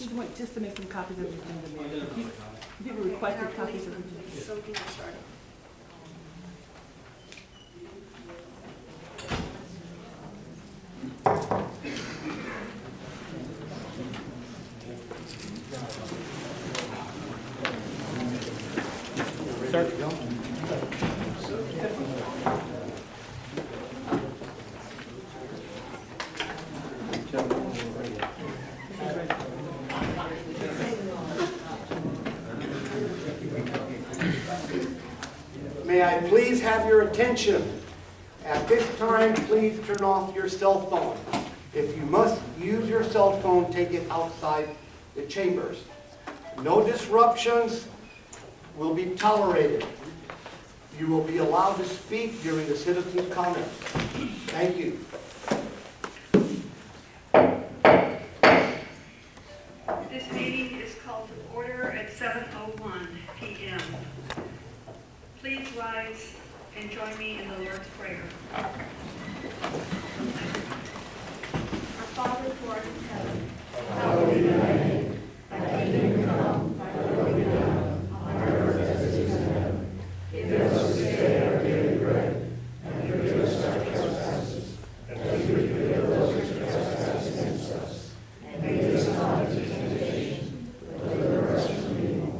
He went just to make some copies of the agenda, Mayor. People requested copies of the agenda. So can I start? May I please have your attention? At this time, please turn off your cell phone. If you must use your cell phone, take it outside the chambers. No disruptions will be tolerated. You will be allowed to speak during the citizens' comments. Thank you. This meeting is called to order at 7:01 p.m. Please rise and join me in the Lord's Prayer. Our Father who art in heaven, Hallowed be thy name. Thy kingdom come, thy will be done, on earth as it is in heaven. Give us this day our daily bread, and forgive us our trespasses, as we forgive those who trespass against us. And lead us not into temptation, but deliver us from evil.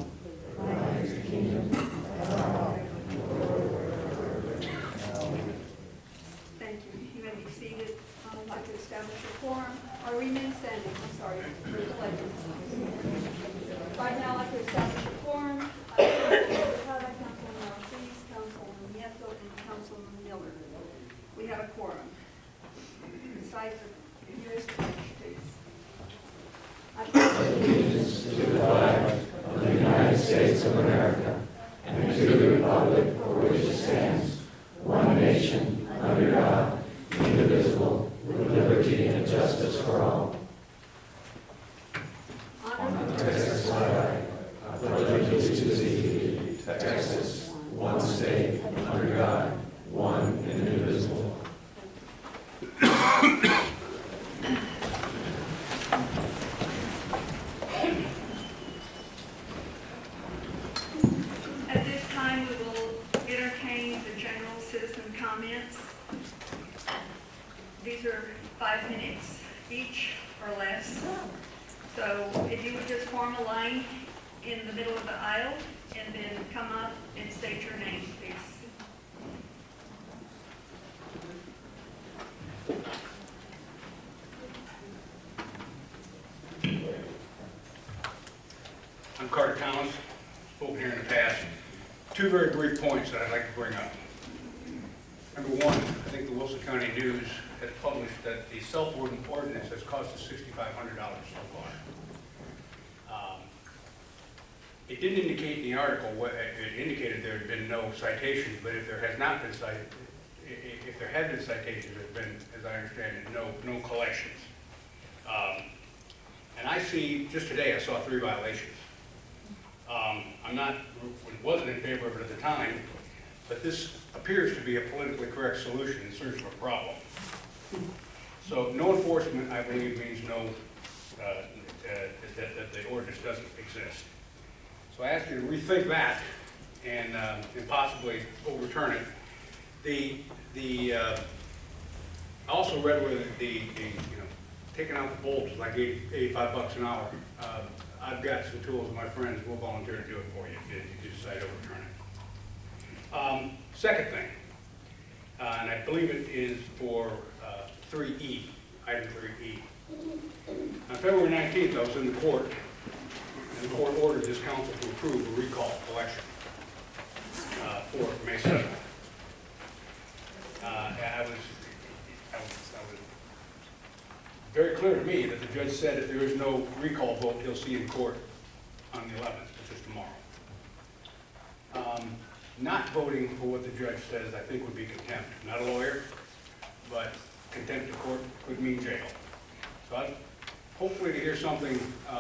For thine is the kingdom, the power, and the glory forever. thank you. You may be seated. I would like to establish a quorum. Or remain standing, I'm sorry, for the pledges. Right now, I'd like to establish a quorum. Councilman Ortiz, Councilman Nieto, and Councilman Miller. We have a quorum. Recite the year's pledge, please. I pledge Allegiance to the flag of the United States of America and to the republic for which it stands, one nation, under God, indivisible, with liberty and justice for all. honor Texas flag, I pledge allegiance to thee, Texas, one state, under God, one and indivisible. At this time, we will entertain the general citizen comments. These are 5 minutes each or less. So if you would just form a line in the middle of the aisle and then come up and state your name, please. I'm Carter Thomas, spoken here in the past. 2 very brief points that I'd like to bring up. Number one, I think the Wilson County News has published that the self-ordinance has cost us $6,500 so far. It didn't indicate in the article, it indicated there had been no citations, but if there has not been cited, if there had been citations, there have been, as I understand it, no collections. And I see, just today, I saw 3 violations. Wasn't in favor of it at the time, but this appears to be a politically correct solution in search of a problem. So no enforcement, I believe, means no, that the ordinance doesn't exist. So I ask you to rethink that and possibly overturn it. I also read where taking out the bolts is like $85 an hour. I've got some tools, and my friends will volunteer to do it for you if you decide to overturn it. Second thing, and I believe it is for 3E, item 3E. On February 19th, I was in the court, and the court ordered this council to approve a recall election for May 7th. I was very clear to me that the judge said if there is no recall vote, he'll see in court on the 11th, which is tomorrow. Not voting for what the judge says, I think, would be contempt. Not a lawyer, but contempt of court could mean jail. So I hopefully to hear something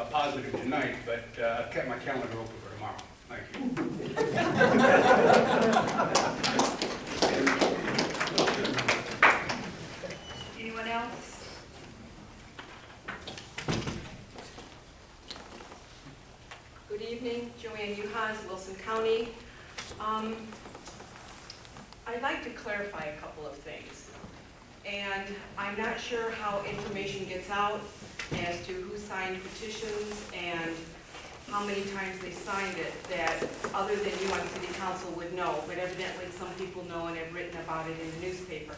positive tonight, but I've kept my calendar open for tomorrow. Thank Anyone else? evening. Joanne Uhas, Wilson County. I'd like to clarify a couple of things. And I'm not sure how information gets out as to who signed petitions and how many times they signed it that other than you on city council would know, but evidently some people know and have written about it in the newspaper.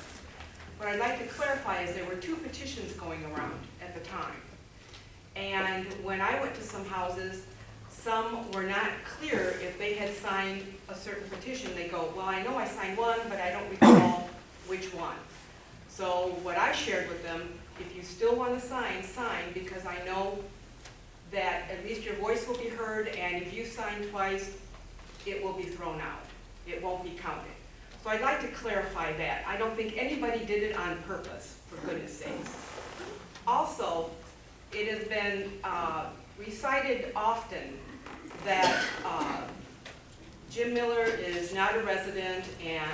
What I'd like to clarify is there were 2 petitions going around at the time. And when I went to some houses, some were not clear if they had signed a certain petition. They go, well, I know I signed one, but I don't recall which one. So what I shared with them, if you still want to sign, sign, because I know that at least your voice will be heard, and if you sign twice, it will be thrown out. It won't be counted. So I'd like to clarify that. I don't think anybody did it on purpose, for goodness sakes. Also, it has been recited often that Jim Miller is not a resident, and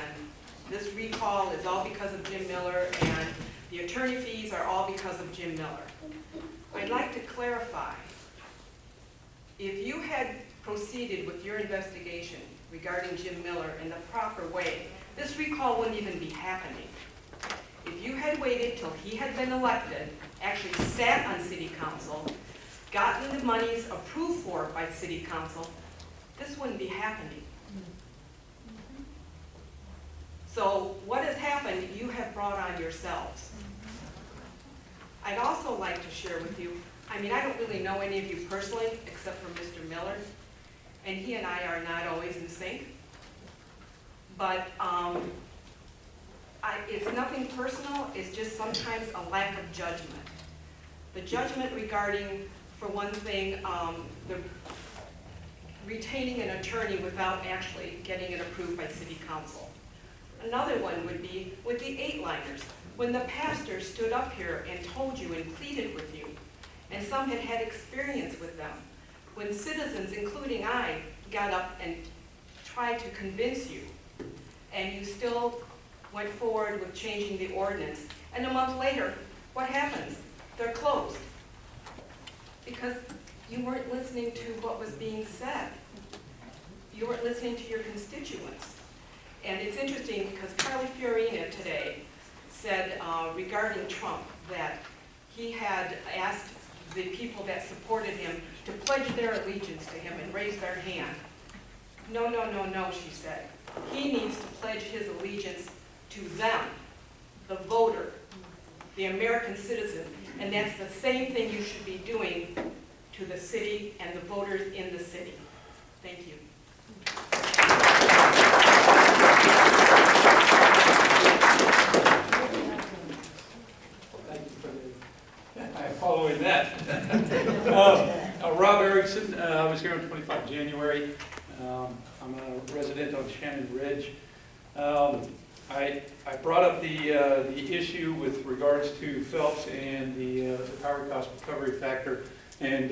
this recall is all because of Jim Miller, and the attorney fees are all because of Jim Miller. I'd like to clarify, if you had proceeded with your investigation regarding Jim Miller in the proper way, this recall wouldn't even be happening. If you had waited till he had been elected, actually sat on city council, gotten the monies approved for by city council, this wouldn't be happening. So what has happened, you have brought on yourselves. I'd also like to share with you, I mean, I don't really know any of you personally, except for Mr. Miller, and he and I are not always in sync. But it's nothing personal, it's just sometimes a lack of judgment. The judgment regarding, for one thing, the retaining an attorney without actually getting it approved by city council. Another one would be with the 8-liners. When the pastor stood up here and told you and pleaded with you, and some had had experience with them, when citizens, including I, got up and tried to convince you, and you still went forward with changing the ordinance, and a month later, what happens? They're closed. Because you weren't listening to what was being said. You weren't listening to your constituents. And it's interesting because Carly Fiorina today said regarding Trump that he had asked the people that supported him to pledge their allegiance to him and raise their hand. No, no, no, no, she said. He needs to pledge his allegiance to them, the voter, the American citizen. And that's the same thing you should be doing to the city and the voters in the city. Thank you. Following that, Rob Erickson, I was here on 25 January. I'm a resident on Shannon Ridge. I brought up the issue with regards to Phelps and the power cost recovery factor, and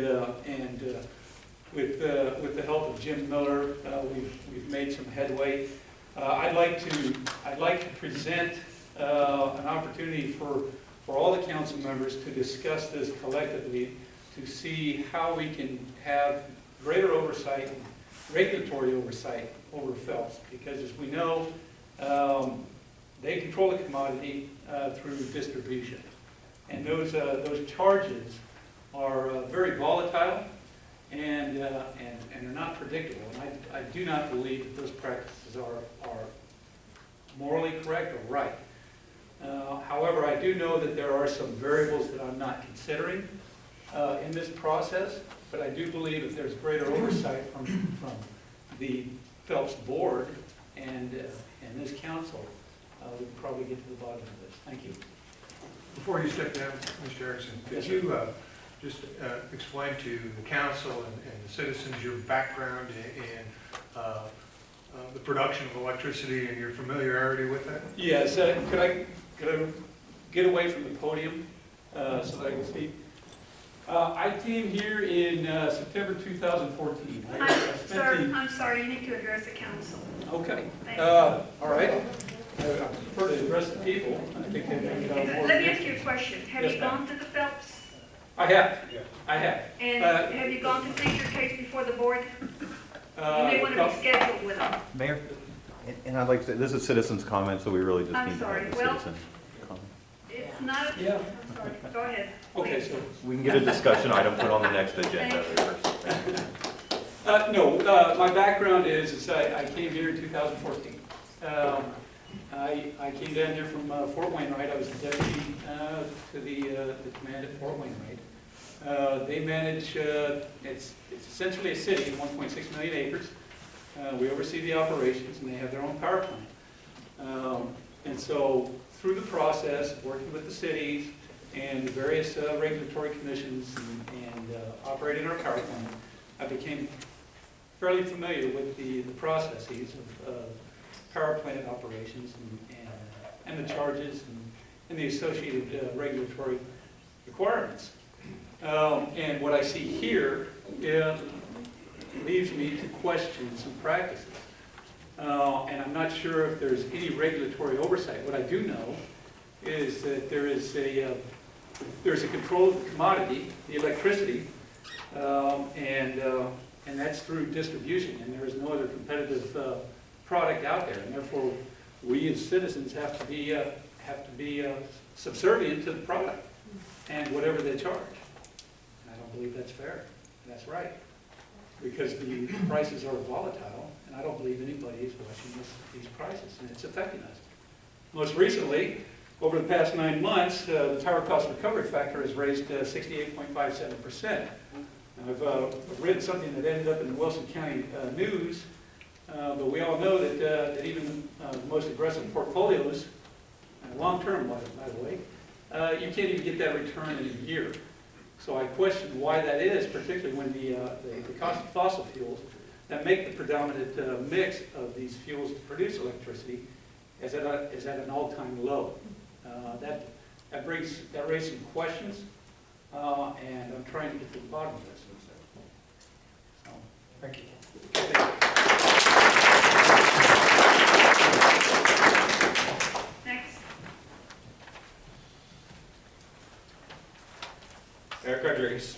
with the help of Jim Miller, we've made some headway. I'd like to present an opportunity for all the council members to discuss this collectively, to see how we can have greater oversight, regulatory oversight over Phelps, because as we know, they control the commodity through distribution, and those charges are very volatile and are not predictable. And I do not believe that those practices are morally correct or right. However, I do know that there are some variables that I'm not considering in this process, but I do believe if there's greater oversight from the Phelps board and this council, we'll probably get to the bottom of this. Thank you. Before you step down, Mr. Erickson, could you just explain to the council and the citizens your background in the production of electricity and your familiarity with that? Yes, could I get away from the podium so that I can speak? I came here in September 2014. I'm sorry, you need to address the council. Okay. Thank you. All right. I prefer to address the people. I think they Let me ask you a question. Have Yes, you ma'am. gone to the Phelps? I have. Yeah. I have. And Uh, have you gone to plead your case before the board? You Uh, may want to be scheduled with them. Mayor, and I'd like to say, this is citizens' comment, so we really just I'm need to sorry. have a Well- citizen comment. It's not, Yeah. I'm sorry, go ahead. Okay, please. so, We can get a discussion item put on the next agenda. no, my background is I came here in 2014. I came down here from Fort Wainwright. I was the deputy to the command at Fort Wainwright. They manage, it's essentially a city, 1.6 million acres. We oversee the operations, and they have their own power plant. And so, through the process, working with the cities and the various regulatory commissions and operating our power plant, I became fairly familiar with the processes of power plant operations and the charges and the associated regulatory requirements. And what I see here leaves me to question some practices. And I'm not sure if there's any regulatory oversight. What I do know is that there's a control of the commodity, the electricity, and that's through distribution, and there is no other competitive product out there, and therefore we as citizens have to be subservient to the product and whatever they charge. And I don't believe that's fair. That's right, because the prices are volatile, and I don't believe anybody is watching these prices, and it's affecting us. Most recently, over the past 9 months, the power cost recovery factor has raised 68.57%. I've written something that ended up in the Wilson County News, but we all know that even the most aggressive portfolios, long-term, by the way, you can't even get that return in a year. So I question why that is, particularly when the cost of fossil fuels that make the predominant mix of these fuels to produce electricity is at an all-time low. That raises some questions, and I'm trying to get to the bottom of this. So, Thank you. Next. Eric Rodriguez.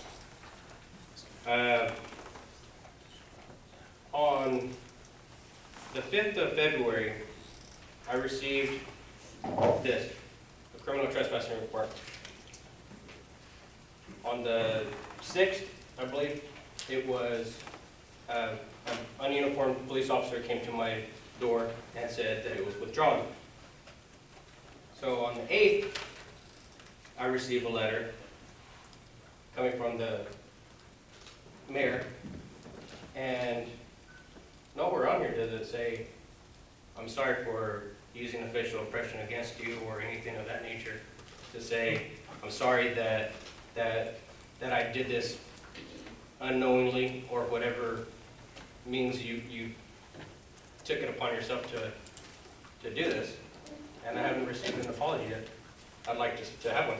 On the 5th of February, I received this, a criminal trespassing report. On the 6th, I believe, it was an ununiformed police officer came to my door and said that it was withdrawn. So on the 8th, I received a letter coming from the mayor, and nowhere on here does it say, I'm sorry for using official oppression against you or anything of that nature, to say, I'm sorry that I did this unknowingly or whatever means you took it upon yourself to do this, and I haven't received an apology yet. I'd like to have one.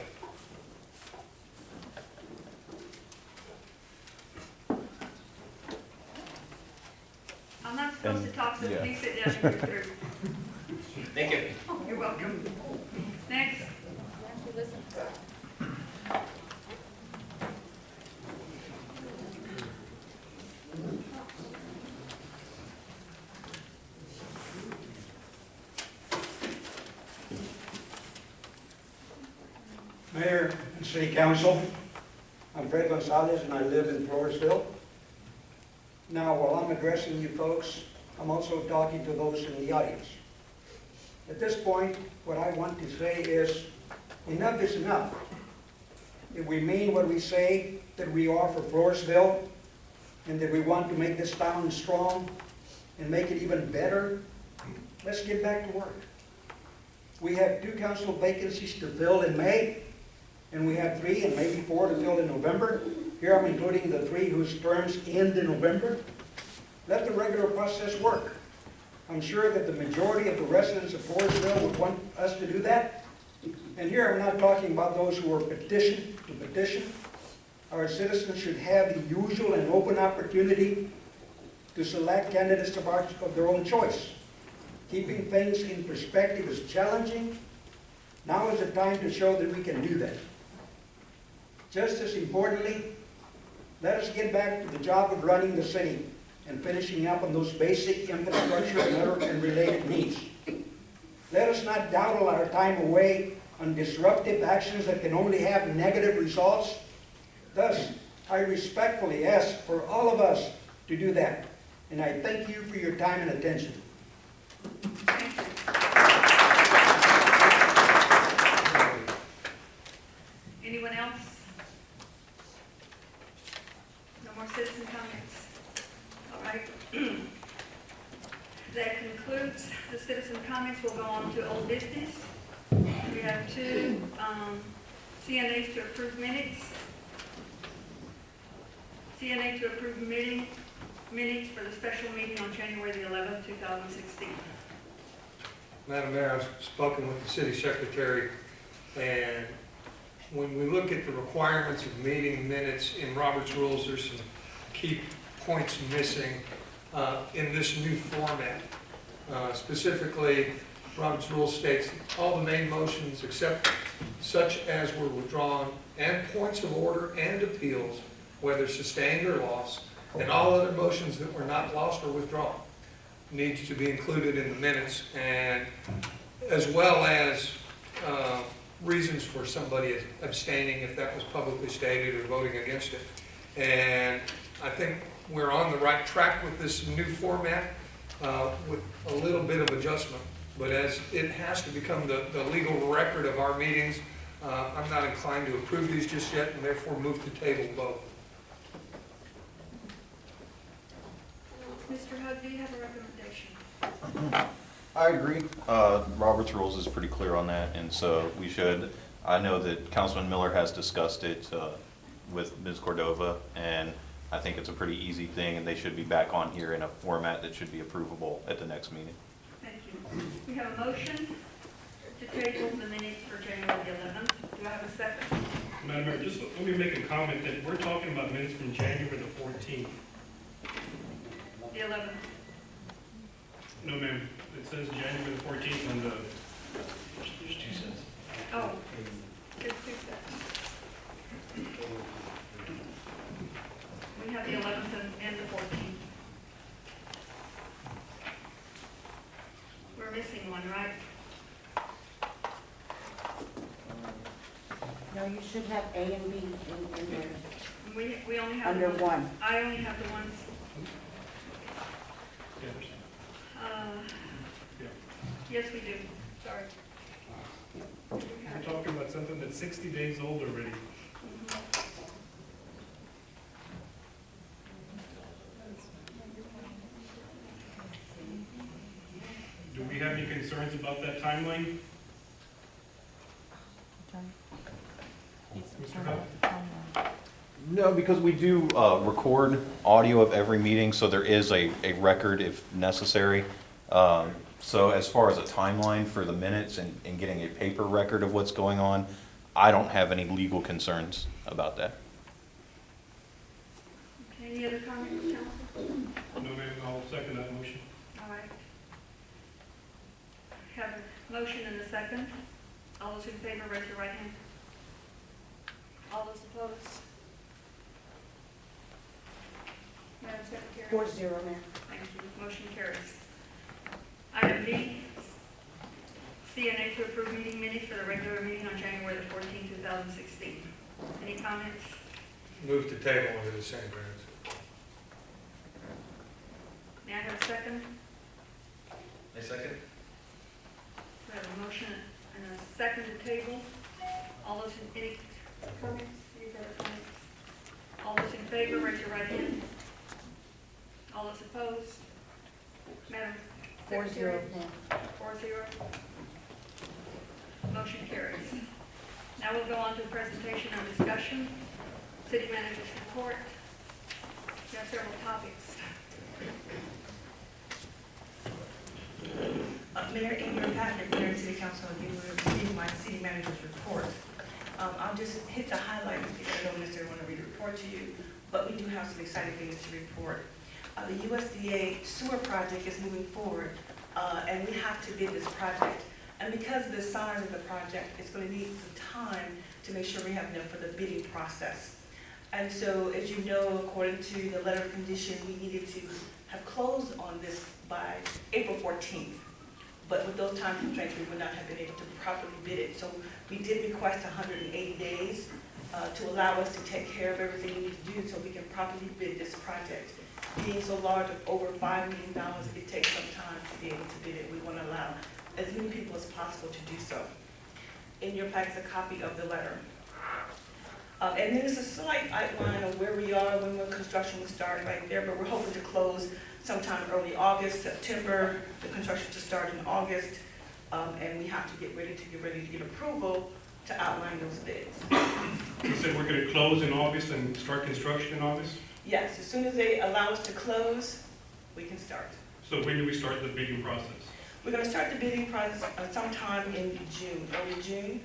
I'm not supposed to talk, so yeah. please sit down and you're through. Thank you. You're welcome. Next. Mayor and City Council, I'm Fred Gonzalez and I live in Floresville. Now, while I'm addressing you folks, I'm also talking to those in the audience. At this point, what I want to say is, enough is enough. If we mean what we say that we are for Floresville, and that we want to make this town strong and make it even better, let's get back to work. We have 2 council vacancies to fill in May, and we have 3 and maybe 4 to fill in November. Here I'm including the 3 whose terms end in November. Let the regular process work. I'm sure that the majority of the residents of Floresville would want us to do that. And here I'm not talking about those who are petitioned to petition. Our citizens should have the usual and open opportunity to select candidates of their own choice. Keeping things in perspective is challenging. Now is the time to show that we can do that. Just as importantly, Let us get back to the job of running the city and finishing up on those basic infrastructure and other and related needs. Let us not dawdle our time away on disruptive actions that can only have negative results. Thus, I respectfully ask for all of us to do that. And I thank you for your time and attention. Thank you. Anyone else? No more citizen comments? All right. That concludes the citizen comments. We'll go on to old business. We have two CNAs to approve minutes. CNA to approve minutes for the special meeting on January the 11th, 2016. Madam Mayor, I've spoken with the city secretary, and when we look at the requirements of meeting minutes in Robert's rules, there's some key points missing in this new format. Specifically, Robert's rules states all the main motions except such as were withdrawn and points of order and appeals, whether sustained or lost, and all other motions that were not lost or withdrawn needs to be included in the minutes, and as well as reasons for somebody abstaining if that was publicly stated or voting against it. And I think we're on the right track with this new format with a little bit of adjustment. But as it has to become the legal record of our meetings, I'm not inclined to approve these just yet, and therefore move to table both. Mr. Hug, do you have a recommendation? I agree. Robert's rules is pretty clear on that, and so we should, I know that Councilman Miller has discussed it with Ms. Cordova, and I think it's a pretty easy thing, and they should be back on here in a format that should be approvable at the next meeting. Thank you. We have a motion to table the minutes for January the 11th. Do I have a second? Madam Mayor, just let me make a comment that we're talking about minutes from January the 14th. The 11th. No, ma'am, it says January the 14th on the, Oh, it's 2 seconds. We have the 11th and the 14th. We're missing one, right? No, you should have A and B in there, We only have under the one. I only have the ones. Yes, we do. Sorry. we're talking about something that's 60 days old already. Do we have any concerns about that timeline? Mr. Hunt? No, because we do record audio of every meeting, so there is a record if necessary. So as far as a timeline for the minutes and getting a paper record of what's going on, I don't have any legal concerns about that. Okay, any other comments, council? No, ma'am, I'll second that motion. All right. Have a motion and a second. All those in favor, raise your right hand. All those opposed? Madam Secretary? 4-0, Mayor. Thank you. Motion carries. Item B, CNA to approve meeting minutes for the regular meeting on January the 14th, 2016. Any comments? Move to table under the same grounds. May I have a second? A second? We have a motion and a second to table. All those in, any comments? Any other comments? All those in favor, raise your right hand. All those opposed? Madam 4-0, Secretary? Mayor. 4-0. Motion carries. Now we'll go on to presentation and discussion. City manager's report. We have several topics. Mayor, in your packet, Mayor and City Council, you will receive my city manager's report. I'll just hit the highlights because I don't necessarily want to read the report to you, but we do have some exciting things to report. The USDA sewer project is moving forward, and we have to bid this project. And because of the size of the project, it's going to need some time to make sure we have enough for the bidding process. And so, as you know, according to the letter of condition, we needed to have closed on this by April 14th. But with those time constraints, we would not have been able to properly bid it. So we did request 180 days to allow us to take care of everything we need to do so we can properly bid this project. Being so large of over $5 million, it takes some time to be able to bid it. We want to allow as many people as possible to do so. In your packet is a copy of the letter. And then there's a slight outline of where we are, when construction will start right there, but we're hoping to close sometime early August, September, the construction to start in August, and we have to get ready to get approval to outline those bids. You said we're gonna close in August and start construction in August? Yes, as soon as they allow us to close, we can start. So when do we start the bidding process? We're gonna start the bidding process sometime in June, early June.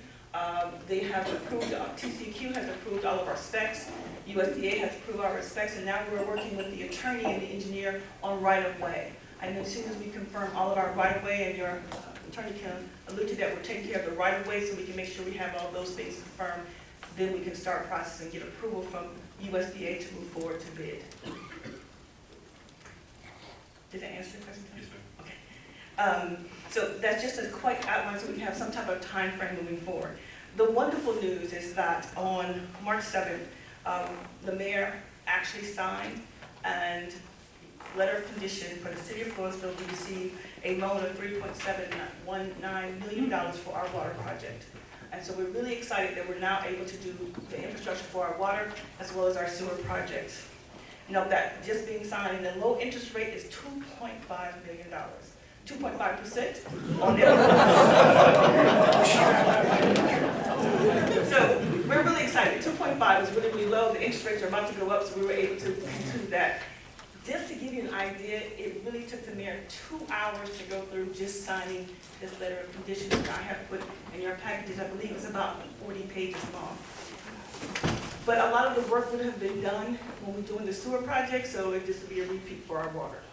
They have approved, TCQ has approved all of our specs, USDA has approved our specs, and now we're working with the attorney and the engineer on right-of-way. And as soon as we confirm all of our right-of-way, and your attorney can allude to that, we're taking care of the right-of-way so we can make sure we have all those things confirmed, then we can start processing, get approval from USDA to move forward to bid. Did that answer your question? Yes, ma'am. Okay. So that's just a quick outline so we can have some type of time frame moving forward. The wonderful news is that on March 7th, the mayor actually signed and letter of condition for the city of Floresville to receive a loan of $3.719 million for our water project. And so we're really excited that we're now able to do the infrastructure for our water as well as our sewer projects. Note that just being signed, and the low interest rate is $2.5 million. 2.5% on everything. So we're really excited. 2.5 is really, really low. The interest rates are about to go up, so we were able to do that. Just to give you an idea, it really took the mayor 2 hours to go through just signing this letter of conditions that I have put in your packages. I believe it's about 40 pages long. But a lot of the work would have been done when we're doing the sewer project, so it just would be a repeat for our water.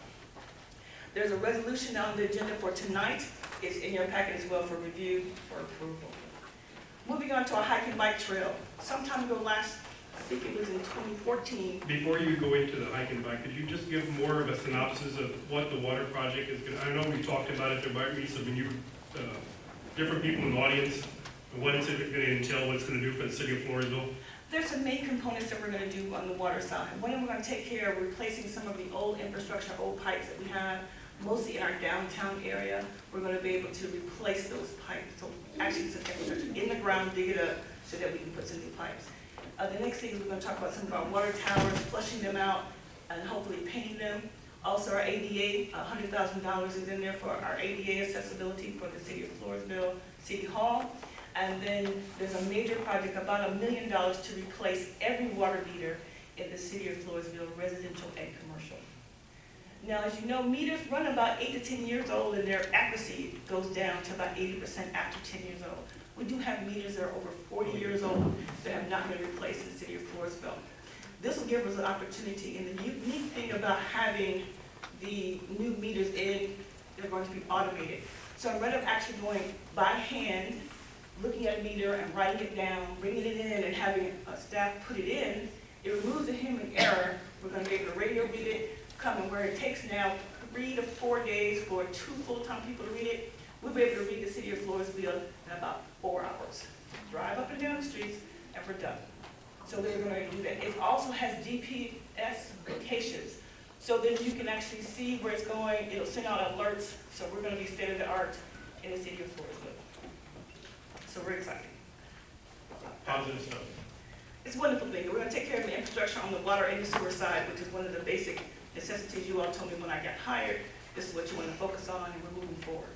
There's a resolution on the agenda for tonight. It's in your packet as well for review, for approval. Moving on to our hike and bike trail. Sometime ago I think it was in 2014. Before you go into the hike and bike, could you just give more of a synopsis of what the water project is gonna, I know we talked about it, there might be some new, different people in the audience. What is it gonna entail, what it's gonna do for the city of Floresville? There's some main components that we're going to do on the water side. One, we're going to take care of replacing some of the old infrastructure, old pipes that we have, mostly in our downtown area. We're going to be able to replace those pipes. So actually some infrastructure in the ground, dig it up so that we can put some new pipes. The next thing is we're going to talk about some of our water towers, flushing them out, and hopefully painting them. Also our ADA, $100,000 is in there for our ADA accessibility for the city of Floresville City Hall. And then there's a major project, about $1 million, to replace every water meter in the city of Floresville, residential and commercial. Now, as you know, meters run about 8 to 10 years old, and their accuracy goes down to about 80% after 10 years old. We do have meters that are over 40 years old that have not been replaced in the city of Floresville. This will give us an opportunity, and the unique thing about having the new meters in, they're going to be automated. So instead of actually going by hand, looking at a meter and writing it down, bringing it in and having staff put it in, it removes the human error. We're going to be able to radio read it, coming where it takes now 3 to 4 days for 2 full-time people to read it. We'll be able to read the city of Floresville in about 4 hours. Drive up and down the streets, and we're done. So we're going to do that. It also has GPS locations, so then you can actually see where it's going. It'll send out alerts, so we're going to be state-of-the-art in the city of Floresville. So we're excited. Positive stuff. It's a wonderful thing. We're going to take care of the infrastructure on the water and the sewer side, which is one of the basic necessities you all told me when I got hired. This is what you want to focus on, and we're moving forward.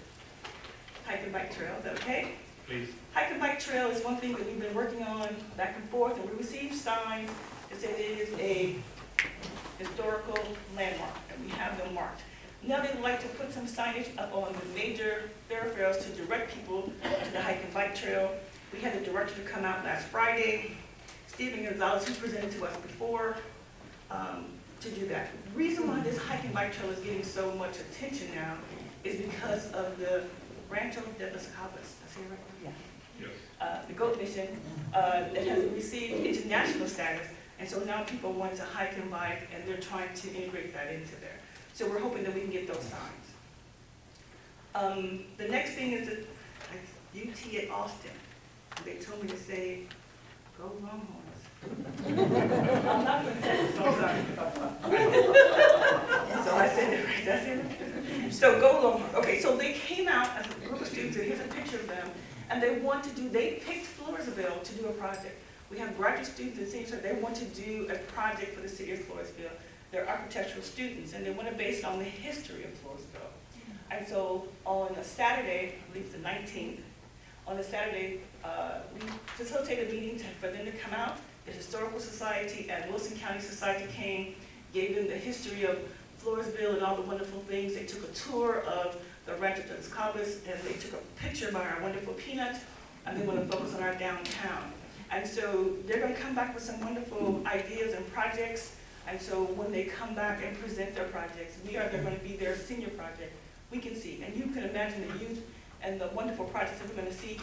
Hike and bike trail, is that okay? Please. Hike and bike trail is one thing that we've been working on back and forth, and we received signs that said it is a historical landmark, and we have them marked. Now they would like to put some signage up on the major thoroughfares to direct people to the hike and bike trail. We had the director to come out last Friday. Stephen Gonzalez, who presented to us before, to do that. The reason why this hike and bike trail is getting so much attention now is because of the Rancho de los Cabos, I say it right? Yes. The goat mission that has received international status And so now people want to hike and bike, and they're trying to integrate that into there. So we're hoping that we can get those signs. The next thing is that UT at Austin. They told me to say, go Longhorns. I'm not going to say it, so I'm sorry. So I said it right, that's it. So go Longhorns. Okay, so they came out as a group of students, and here's a picture of them, and they picked Floresville to do a project. We have graduate students and seniors, they want to do a project for the city of Floresville. They're architectural students, and they want to base it on the history of Floresville. And so on a Saturday, I believe it's the 19th, on a Saturday, we facilitated a meeting for them to come out. The Historical Society and Wilson County Society came, gave them the history of Floresville and all the wonderful things. They took a tour of the Rancho de los Cabos, and they took a picture by our wonderful Peanut, and they want to focus on our downtown. And so they're going to come back with some wonderful ideas and projects. And so when they come back and present their projects, they're going to be their senior project. We can see, and you can imagine the youth and the wonderful projects that we're going to see.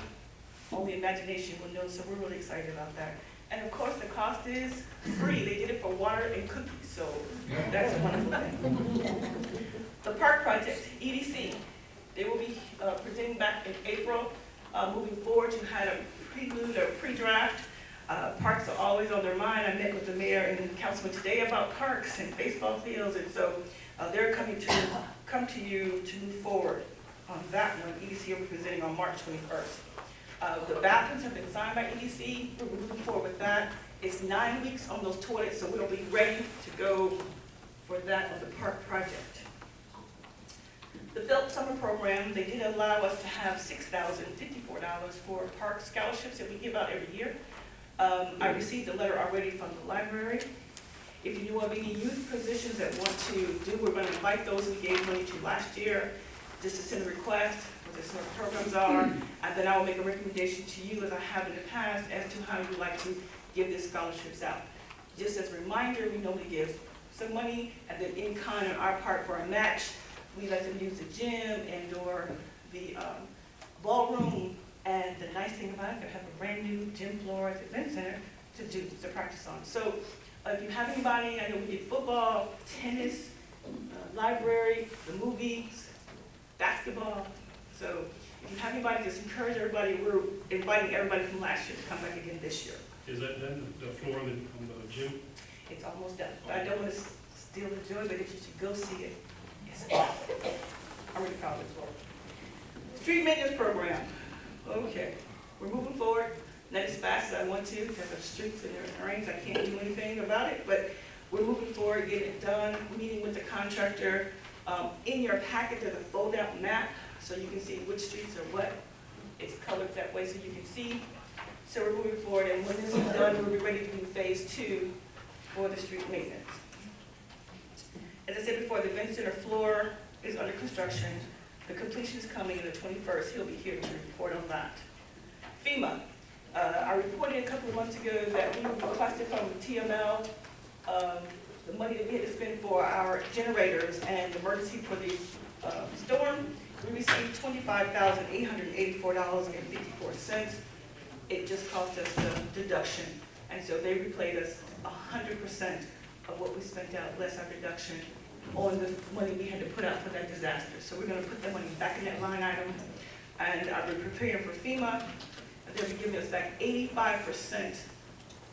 Only imagination will know, so we're really excited about that. And of course, the cost is free. They did it for water and cookies, so that's a wonderful thing. The park project, EDC, they will be presenting back in April. Moving forward, you had a prelude or pre-draft. Parks are always on their mind. I met with the mayor and the councilman today about parks and baseball fields, and so they're coming to come to you to move forward on that one. EDC will be presenting on March 21st. The bathrooms have been signed by EDC. We're moving forward with that. It's 9 weeks on those toilets, so we'll be ready to go for that on the park project. The Phelps Summer Program, they did allow us to have $6,054 for park scholarships that we give out every year. I received a letter already from the library. If you know of any youth positions that want to do, we're going to invite those we gave money to last year, just to send a request, what the summer programs are, and then I will make a recommendation to you, as I have in the past, as to how you'd like to give these scholarships out. Just as a reminder, we normally give some money, and then in kind on our part for a match, we let them use the gym and or the ballroom. And the nice thing about it, they have a brand new gym floor at the event center to practice on. So if you have anybody, I know we did football, tennis, library, the movies, basketball. So if you have anybody, just encourage everybody. We're inviting everybody from last year to come back again this year. Is that then the floor on the gym? It's almost done. But I don't want to steal the joy, but if you should go see it, it's awesome. I'm really proud of this floor. Street maintenance program. Okay, we're moving forward, not as fast as I want to, because of streets and the rains, I can't do anything about it, but we're moving forward, getting it done, meeting with the contractor. In your packet, there's a fold-out map, so you can see which streets are what. It's colored that way so you can see. So we're moving forward, and when this is done, we'll be ready to do phase 2 for the street maintenance. As I said before, the event center floor is under construction. The completion is coming on the 21st. He'll be here to report on that. FEMA. I reported a couple of months ago that we requested from TML the money that we had to spend for our generators and emergency for the storm. We received $25,884.54. It just cost us the deduction. And so they repaid us 100% of what we spent out, less our deduction on the money we had to put out for that disaster. So we're going to put that money back in that line item, and I've been preparing for FEMA, and they'll be giving us back 85%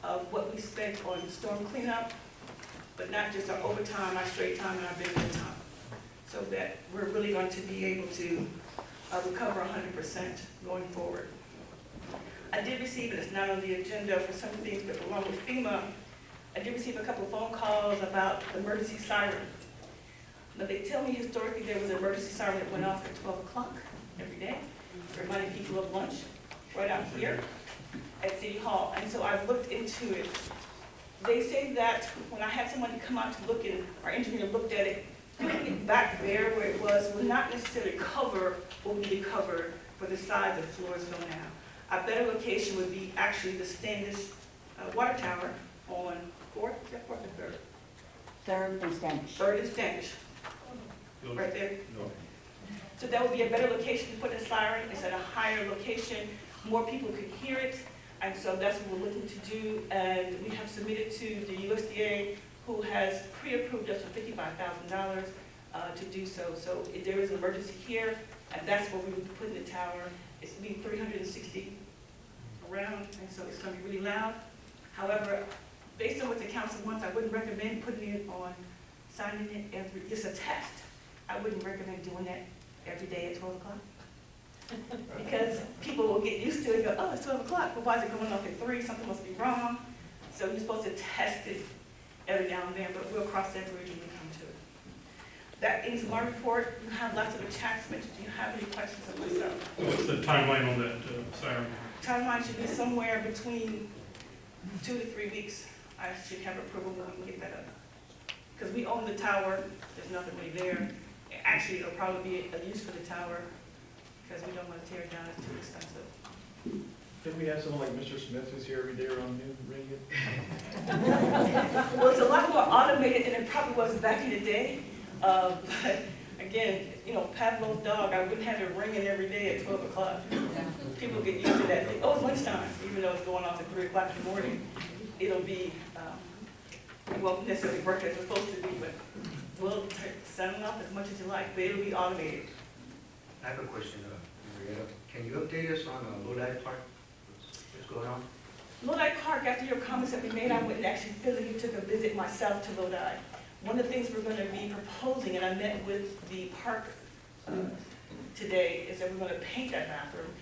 of what we spent on storm cleanup, but not just our overtime, our straight time, and our benefit time. So that we're really going to be able to recover 100% going forward. I did receive, and it's not on the agenda for some things, but along with FEMA, I did receive a couple of phone calls about the emergency siren. Now, they tell me historically there was an emergency siren that went off at 12 o'clock every day, reminding people of lunch right out here at City Hall. And so I've looked into it. They say that when I had someone come out to look, and our engineer looked at it, putting it back there where it was would not necessarily cover what we need to cover for the size of Floresville now. A better location would be actually the Standish water tower on 4th, is that 4th or 3rd? 3rd and Standish. 3rd and Standish. Right there? No. So that would be a better location to put a siren. It's at a higher location. More people could hear it. And so that's what we're looking to do, and we have submitted to the USDA, who has pre-approved us for $55,000 to do so. So if there is an emergency here, and that's where we would put in the tower. It's going to be 360 around, and so it's going to be really loud. However, based on what the council wants, I wouldn't recommend putting it on, signing it every, it's a test. I wouldn't recommend doing that every day at 12 o'clock. Because people will get used to it and go, oh, it's 12 o'clock, but why is it going off at 3? Something must be wrong. So you're supposed to test it every now and then, but we'll cross that bridge when we come to it. That ends my report. You have lots of attachments. Do you have any questions of myself? What's the timeline on that siren? Timeline should be somewhere between 2 to 3 weeks. I should have approval when we can get that up. Because we own the tower, there's nothing really there. Actually, it'll probably be a use for the tower, because we don't want to tear it down, it's too expensive. Did we have someone like Mr. Smith who's here every day around noon ringing it? Well, it's a lot more automated than it probably was back in the day. But again, you know, Pavlov's dog, I wouldn't have it ringing every day at 12 o'clock. People get used to that. Oh, it's lunchtime, even though it's going off at 3 o'clock in the morning. It'll be, it won't necessarily work as it's supposed to be, but we'll set it off as much as you like, but it'll be automated. I have a question, Marietta. Can you update us on Lodi Park? What's going on? Lodi Park, after your comments that we made, I went and actually physically took a visit myself to Lodi. One of the things we're going to be proposing, and I met with the park today, is that we're going to paint that bathroom.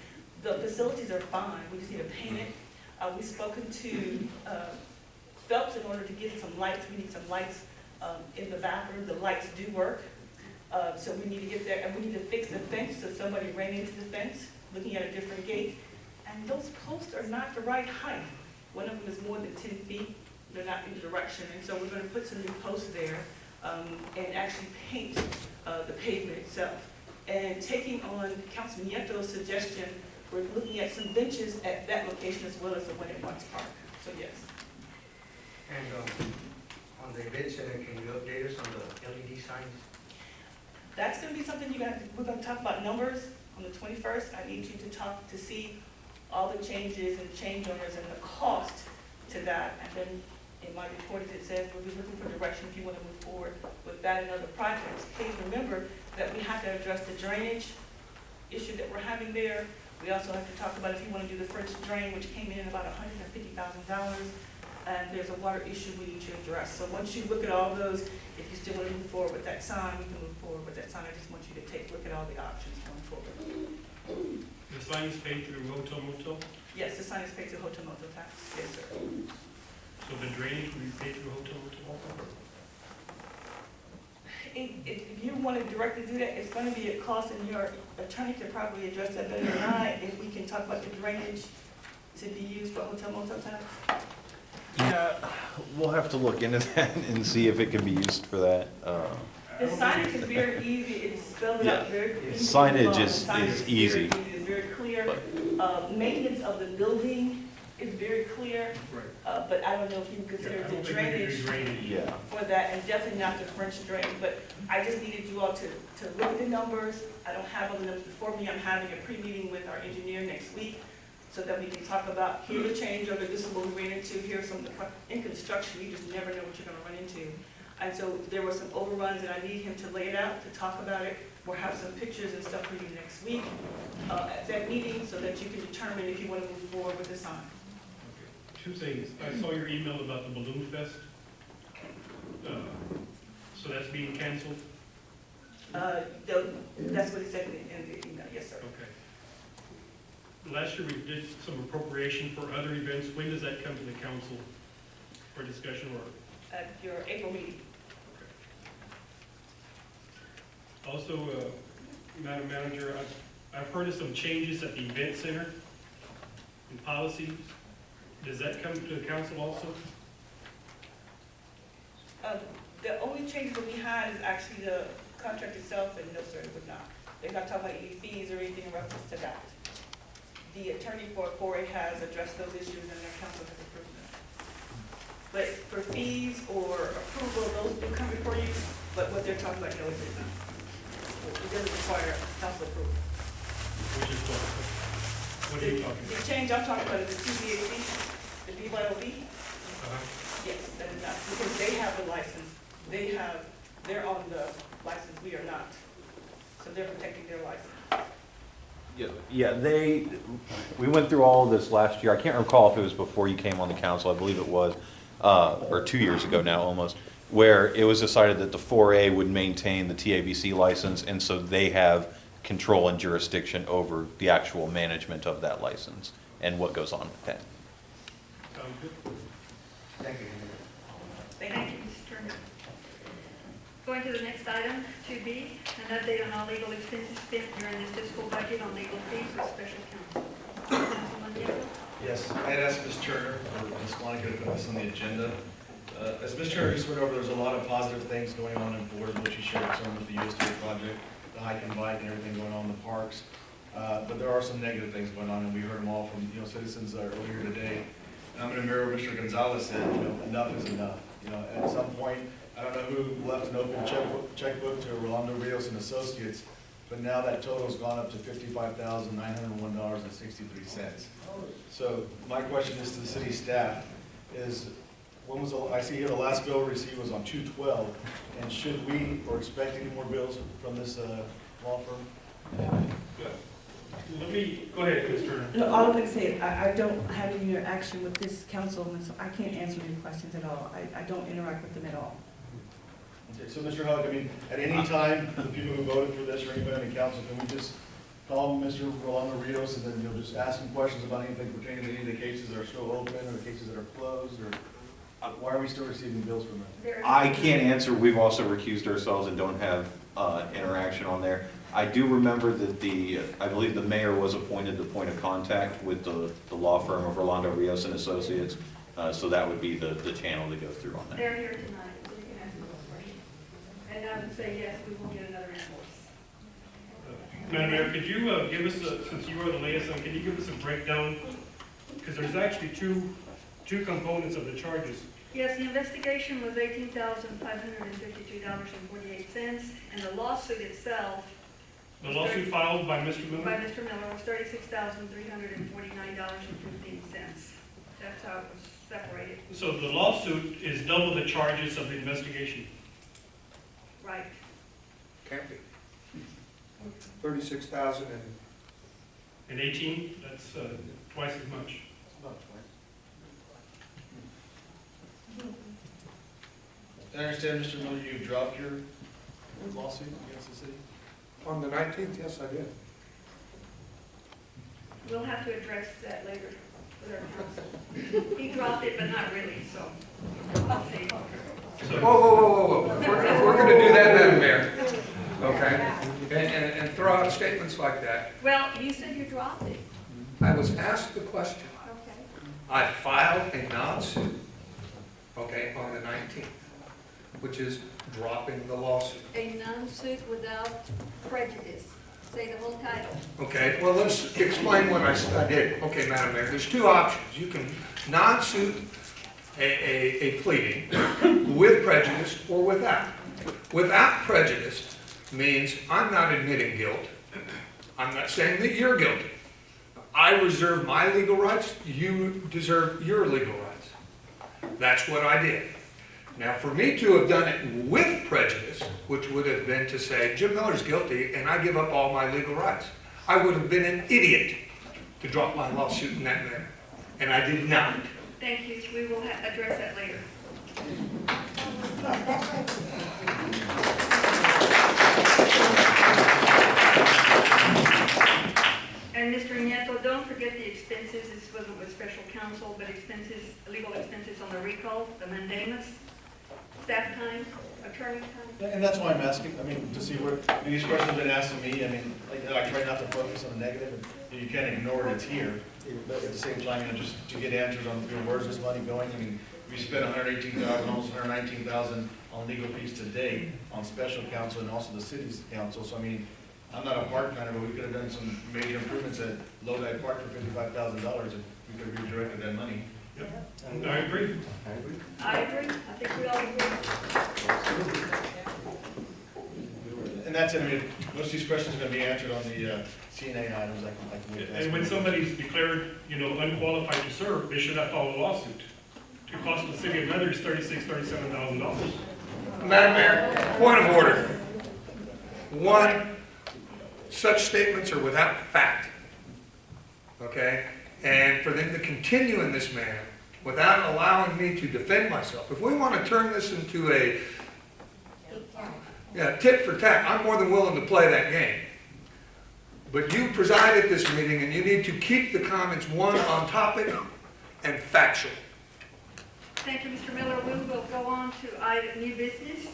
The facilities are fine, we just need to paint it. We've spoken to Phelps in order to get some lights. We need some lights in the bathroom. The lights do work. So we need to get there, and we need to fix the fence, so somebody ran into the fence, looking at a different gate. And those posts are not the right height. One of them is more than 10 feet. They're not in the direction, and so we're going to put some new posts there and actually paint the pavement itself. And taking on Councilman Yeto's suggestion, we're looking at some benches at that location as well as the one at Watts Park. So yes. And on the event center, can you update us on the LED signs? That's going to be something we're going to talk about numbers on the 21st. I need you to talk to see all the changes and change orders and the cost to that. And then in my report, as it says, we'll be looking for direction if you want to move forward with that and other projects. Please remember that we have to address the drainage issue that we're having there. We also have to talk about if you want to do the French drain, which came in at about $150,000. And there's a water issue we need to address. So once you look at all those, if you still want to move forward with that sign, we can move forward with that sign. I just want you to take a look at all the options going forward. The sign is paid through Hotel Motel, Yes, the sign is paid to Hotel Motel tax. Yes, sir. so the drainage will be paid through Hotel Motel? If you want to directly do that, it's going to be a cost, and your attorney could probably address that better than I, if we can talk about the drainage to be used for Hotel Motel tax. Yeah, we'll have to look into that and see if it can be used for that. The signage is very easy, it's spelled Yeah. out very clearly. Signage The is signage easy. It's very clear. Maintenance of the building is very clear, Right. but I don't know if you consider the drainage Yeah. for that, and definitely not the French drain. But I just needed you all to look at the numbers. I don't have all the numbers before me. I'm having a pre-meeting with our engineer next week, so that we can talk about, here the changeover, this is what we ran into, here's some of the, in construction, you just never know what you're gonna run into. And so there were some overruns, and I need him to lay it out, to talk about it. We'll have some pictures and stuff for you next week at that meeting, so that you can determine if you wanna move forward with the sign. Okay. Two things. I saw your email about the Balloon Fest. So that's being canceled? That's what he said in the email, yes, sir. Okay. Last year we did some appropriation for other events. When does that come to the council for discussion or? At your April meeting. Okay. Also, Madam Manager, I've heard of some changes at the event center in policies. Does that come to the council also? The only changes that we had is actually the contract itself, and no, sir, it would not. They're not talking about any fees or anything in reference to that. The attorney for 4A has addressed those issues, and their council has approved them. But for fees or approval, those do come before you, but what they're talking about, no, it does not. It doesn't require council approval. Which is what? What are you talking about? The change I'm talking about is TBAB, the BYOB. Uh-huh. Yes, that is not, because they have the license, they're on the license, we are not. So they're protecting their license. Yeah, we went through all of this last year. I can't recall if it was before you came on the council, I believe it was, or 2 years ago now almost, where it was decided that the 4A would maintain the TABC license, and so they have control and jurisdiction over the actual management of that license and what goes on with that. Sounds good. Thank you. Thank you, Mr. Turner. Going to the next item, 2B, an update on all legal expenses spent during this fiscal budget on legal fees with special counsel. Councilman Diego? Yes, I had asked Ms. Turner, or Ms. Monica, to put this on the agenda. As Ms. Turner just went over, there's a lot of positive things going on in Floresville. She shared some with the USDA project, the hike and bike and everything going on in the parks. But there are some negative things going on, and we heard them all from, citizens earlier today. And I'm going to mirror what Mr. Gonzalez said, enough is enough. At some point, I don't know who left an open checkbook to Rolando Rios and Associates, but now that total's gone up to $55,901.63. So my question is to the city staff is, I see here the last bill received was on 2/12, and should we or expect any more bills from this law firm? Let me, go ahead, Ms. Turner. No, all I'm gonna say, I don't have any interaction with this councilman, so I can't answer any questions at all. I don't interact with them at all. Okay, so Mr. Hug, at any time, the people who voted for this or anybody in the council, can we just call Mr. Rolando Rios and then just ask him questions about anything pertaining to any of the cases that are still open or the cases that are closed, or why are we still receiving bills from them? I can't answer. We've also recused ourselves and don't have interaction on there. I do remember that I believe the mayor was appointed the point of contact with the law firm of Rolando Rios and Associates, so that would be the channel to go through on that. They're here tonight, so you can ask them those questions. And I would say, yes, we will get another invoice. Madam Mayor, could you give us, since you are the liaison, can you give us a breakdown? Because there's actually two components of the charges. Yes, the investigation was $18,552.48, and the lawsuit itself. The lawsuit filed by Mr. By Miller? Mr. Miller was $36,349.15. That's how it was separated. So the lawsuit is double the charges of the investigation. Right. Can't be. 36,000 And 18, that's twice as much. I understand, Mr. Miller, you dropped your lawsuit against the city? On the 19th, yes, I did. We'll have to address that later with our council. He dropped it, but not really, so I'll see. Whoa. If we're going to do that, Madam Mayor, okay, and throw out statements like that, Well, you said you dropped it. I was asked the question. Okay. I filed a non-suit, okay, on the 19th, which is dropping the lawsuit. A non-suit without prejudice. Say the whole title. Okay, well, let's explain what I did. Okay, Madam Mayor, there's two options. You can non-suit a pleading with prejudice or without. Without prejudice means I'm not admitting guilt. I'm not saying that you're guilty. I reserve my legal rights. You deserve your legal rights. That's what I did. Now, for me to have done it with prejudice, which would have been to say, Jim Miller's guilty and I give up all my legal rights, I would have been an idiot to drop my lawsuit in that manner. And I did not. Thank you. We will address that later. And Mr. Nieto, don't forget the expenses. This wasn't with special counsel, but expenses, legal expenses on the recall, the mandamus, staff time, attorney time. And that's why I'm asking, to see where, these questions have been asked of me, I try not to focus on the negative, and you can't ignore it, it's here. But at the same time, just to get answers on, where's this money going? We spent $118,000, almost $119,000 on legal fees today on special counsel and also the city's counsel. So I'm not a part-timer, but we could have done some major improvements at Lodi Park for $55,000 if we could have redirected that money. Yep. I agree. I agree. I think we all agree. And that's it. I mean, most of these questions are going to be answered on the CNA items. I can wait. And when somebody's declared, unqualified to serve, they should not file a lawsuit. It costs the city of Leathers $37,000. Madam Mayor, point of order. One, such statements are without fact. Okay? And for them to continue in this manner without allowing me to defend myself. If we want to turn this into a tit for tat, I'm more than willing to play that game. But you preside at this meeting and you need to keep the comments, one, on topic and factual. Thank you, Mr. Miller. We will go on to item new business.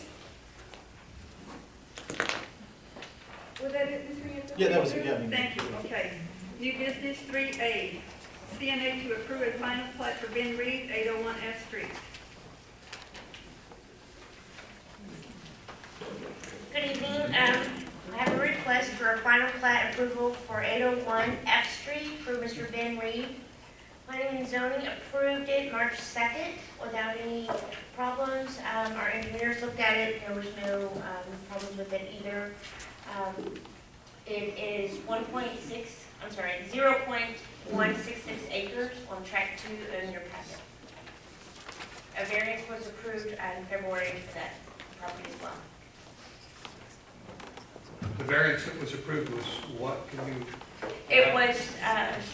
Was that it, Mr. Nieto? Yeah, that was it, yeah. Thank you, okay. New business 3A, CNA to approve a final plat for Ben Reed, 801 F Street. Good evening. I have a request for a final plat approval for 801 F Street for Mr. Ben Reed. Planning and zoning approved it March 2nd without any problems. Our engineers looked at it. There was no problems with it either. It is 0.166 acres on track 2 in your packet. A variance was approved in February for that property as well. The variance that was approved was what? Can you? It was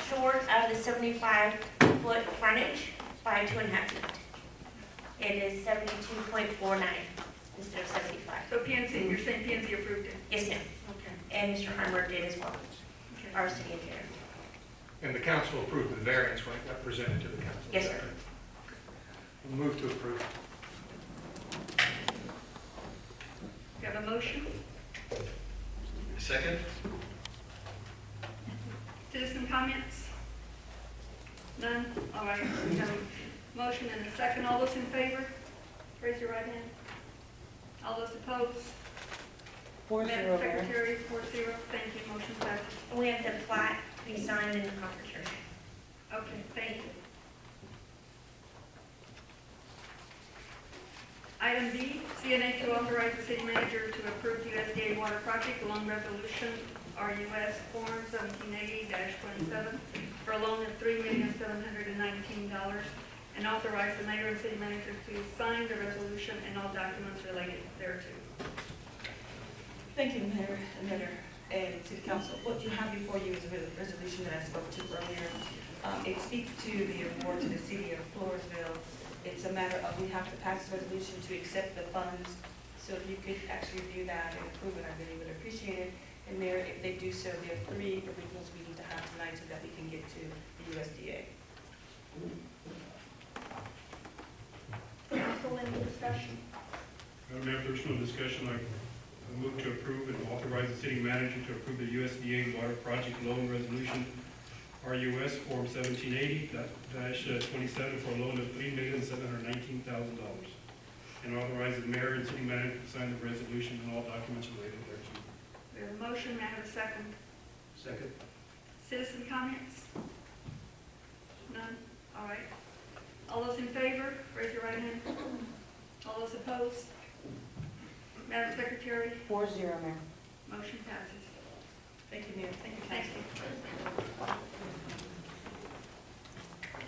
short of the 75-foot frontage by 2.5 feet. It is 72.49 instead of 75. So PNC, you're saying PNC approved it? Yes, ma'am. Okay. And Mr. Harmer did as well, Okay. our city engineer. And the council approved the variance when it got presented to the council? Yes, sir. We'll move to approve. You have a motion? Second? Citizen comments? None? All right. We have a motion and a second. All those in favor? Raise your right hand. All those opposed? 4-0, Madam Mayor. Secretary, 4-0. Thank you. Motion passes. We have the plat to be signed in the conference room. Okay, thank you. Item B, CNA to authorize the city manager to approve USDA water project loan resolution, RUS Form 1780-27, for a loan of $3,719, and authorize the mayor and city manager to sign the resolution and all documents related thereto. Thank you, Mayor and City Council. What you have before you is a resolution that I spoke to earlier. It speaks to the award to the city of Floresville. It's a matter of we have to pass the resolution to accept the funds. So if you could actually review that and approve it, I really would appreciate it. And Mayor, if they do so, there are 3 originals we need to have tonight so that we can get to the USDA. Council, any discussion? Madam Mayor, if there's no discussion, I move to approve and authorize the city manager to approve the USDA water project loan resolution, RUS Form 1780-27 for a loan of $3,719,000. And authorize the mayor and city manager to sign the resolution and all documents related thereto. We have a motion, may I have a second? Second. Citizen comments? None? All right. All those in favor, raise your right hand. All those opposed? Madam Secretary, 4-0, Mayor. motion passes. Thank you, Mayor. Thank you, Thank Council. you.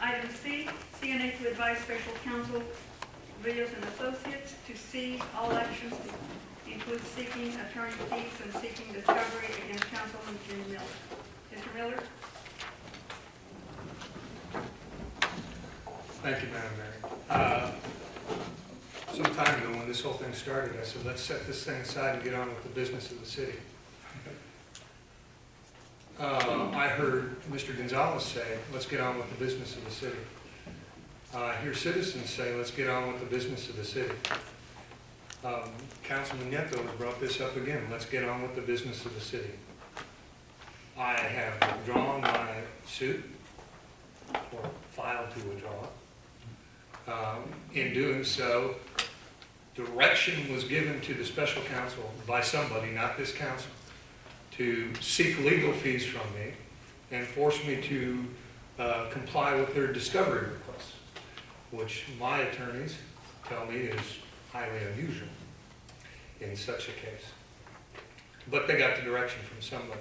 Item C, CNA to advise special counsel Rios and Associates to cease all actions to include seeking attorney fees and seeking discovery against Councilman Jim Miller. Mr. Miller? Thank you, Madam Mayor. Some time ago, when this whole thing started, I said, let's set this thing aside and get on with the business of the city. I heard Mr. Gonzalez say, let's get on with the business of the city. I hear citizens say, let's get on with the business of the city. Councilman Nieto has brought this up again, let's get on with the business of the city. I have withdrawn my suit, or filed to withdraw. In doing so, direction was given to the special counsel by somebody, not this council, to seek legal fees from me and force me to comply with their discovery requests, which my attorneys tell me is highly unusual in such a case. but they got the direction from somebody.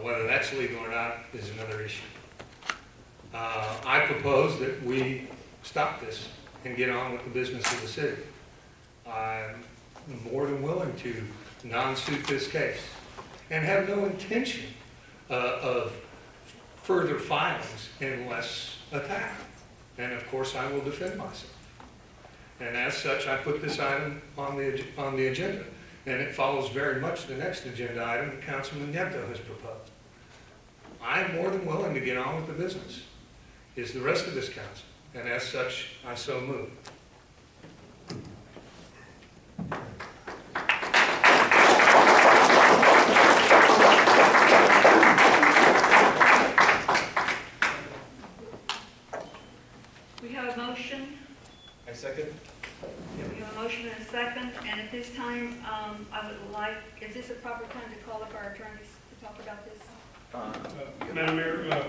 Whether that's legal or not is another issue. I propose that we stop this and get on with the business of the city. I'm more than willing to non-suit this case and have no intention of further filings unless attacked. And of course, I will defend myself. And as such, I put this item on the agenda. And it follows very much the next agenda item that Councilman Nieto has proposed. I am more than willing to get on with the business, is the rest of this council. And as such, I so move. We have a motion. I second. We have a motion and a second, and at this time, I would like, is this a proper time to call up our attorneys to talk about this? Madam Mayor,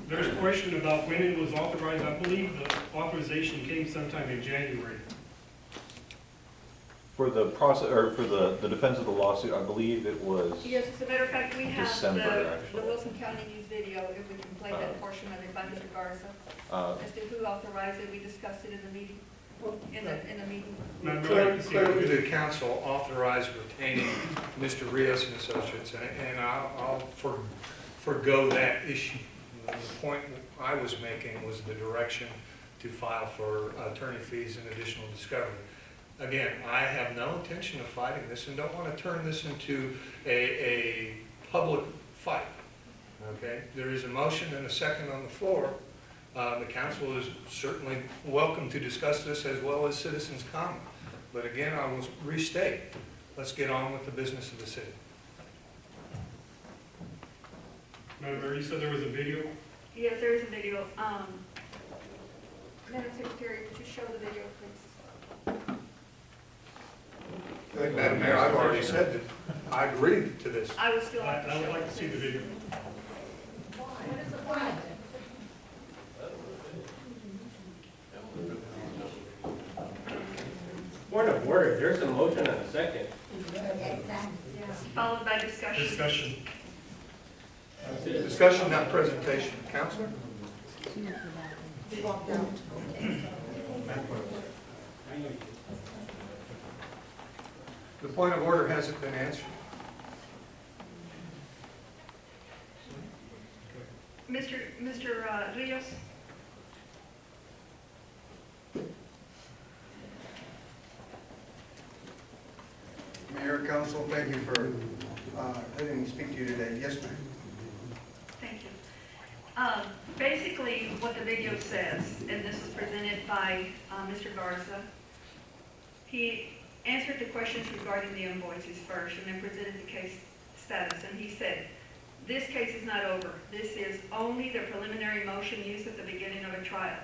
there's a question about when it was authorized. I believe the authorization came sometime in January. For the process, or for the defense of the lawsuit, I believe it was, Yes, as a matter of fact, we have December, the actually. Wilson County News video, if we can play that portion of it by Mr. Garza, as to who authorized it. We discussed it in the meeting, in the meeting. Madam Mayor, I can see Clearly, it. the council authorized retaining Mr. Rios and Associates, and I'll forgo that issue. The point I was making was the direction to file for attorney fees and additional discovery. Again, I have no intention of fighting this and don't want to turn this into a public fight. Okay? There is a motion and a second on the floor. The council is certainly welcome to discuss this as well as citizens' comment. But again, I will restate, let's get on with the business of the city. Madam Mayor, you said there was a video? Yes, there is a video. Madam Secretary, would you show the video, please? Madam Mayor, I've already said that I agree to this. I would still like to show I it. would like to see the video. Point of order, there's a motion and a second. Followed by discussion. Discussion. Discussion, not presentation. Counselor? The point of order hasn't been answered. Mr. Rios? Mayor, Council, thank you for letting me speak to you today. Yes, ma'am. Thank you. Basically, what the video says, and this is presented by Mr. Garza, he answered the questions regarding the invoices first and then presented the case status. And he said, this case is not over. This is only the preliminary motion used at the beginning of a trial.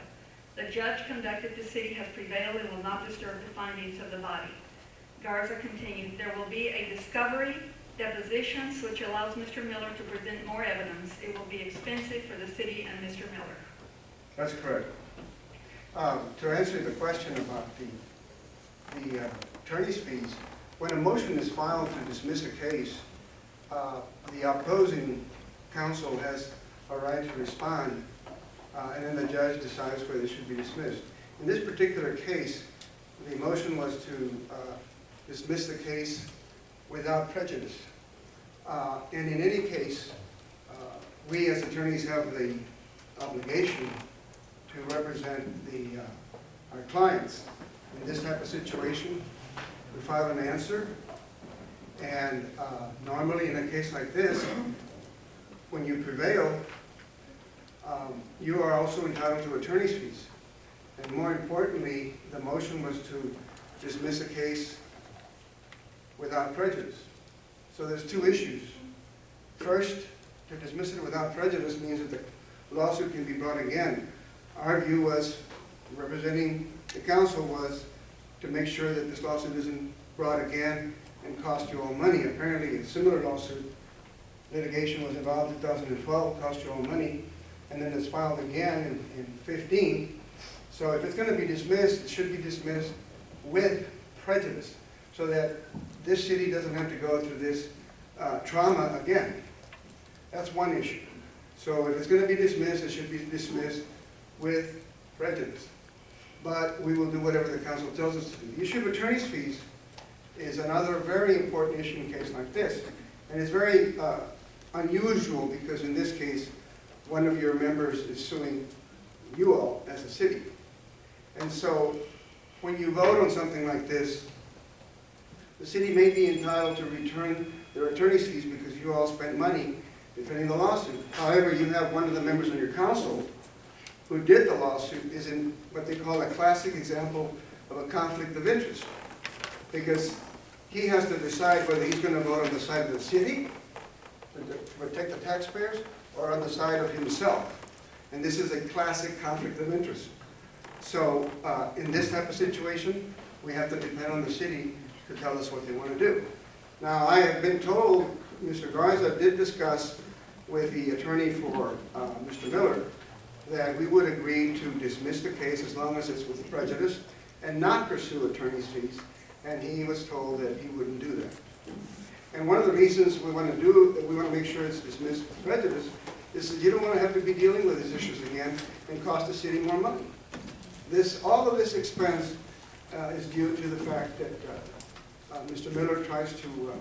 The judge conducted the city has prevailed and will not disturb the findings of the body. Garza continued, there will be a discovery, depositions, which allows Mr. Miller to present more evidence. It will be expensive for the city and Mr. Miller. That's correct. To answer the question about the attorney's fees, when a motion is filed to dismiss a case, the opposing counsel has a right to respond, and then the judge decides whether it should be dismissed. In this particular case, the motion was to dismiss the case without prejudice. And in any case, we as attorneys have the obligation to represent our clients. In this type of situation, we file an answer, and normally in a case like this, when you prevail, you are also entitled to attorney's fees. And more importantly, the motion was to dismiss a case without prejudice. So there's two issues. First, to dismiss it without prejudice means that the lawsuit can be brought again. Our view was, representing the council, was to make sure that this lawsuit isn't brought again and cost you all money. Apparently, a similar lawsuit, litigation was involved in 2012, cost you all money, and then it's filed again in 15. So if it's going to be dismissed, it should be dismissed with prejudice, so that this city doesn't have to go through this trauma again. That's one issue. So if it's going to be dismissed, it should be dismissed with prejudice. But we will do whatever the council tells us to do. The issue of attorney's fees is another very important issue in a case like this. And it's very unusual because in this case, one of your members is suing you all as a city. And so when you vote on something like this, the city may be entitled to return their attorney's fees because you all spent money defending the lawsuit. However, you have one of the members on your council who did the lawsuit is in what they call a classic example of a conflict of interest. Because he has to decide whether he's going to vote on the side of the city to protect the taxpayers or on the side of himself. And this is a classic conflict of interest. So in this type of situation, we have to depend on the city to tell us what they want to do. Now, I have been told, Mr. Garza did discuss with the attorney for Mr. Miller that we would agree to dismiss the case as long as it's with prejudice and not pursue attorney's fees, and he was told that he wouldn't do that. And one of the reasons we want to make sure it's dismissed with prejudice is that you don't want to have to be dealing with these issues again and cost the city more money. All of this expense is due to the fact that Mr. Miller tries to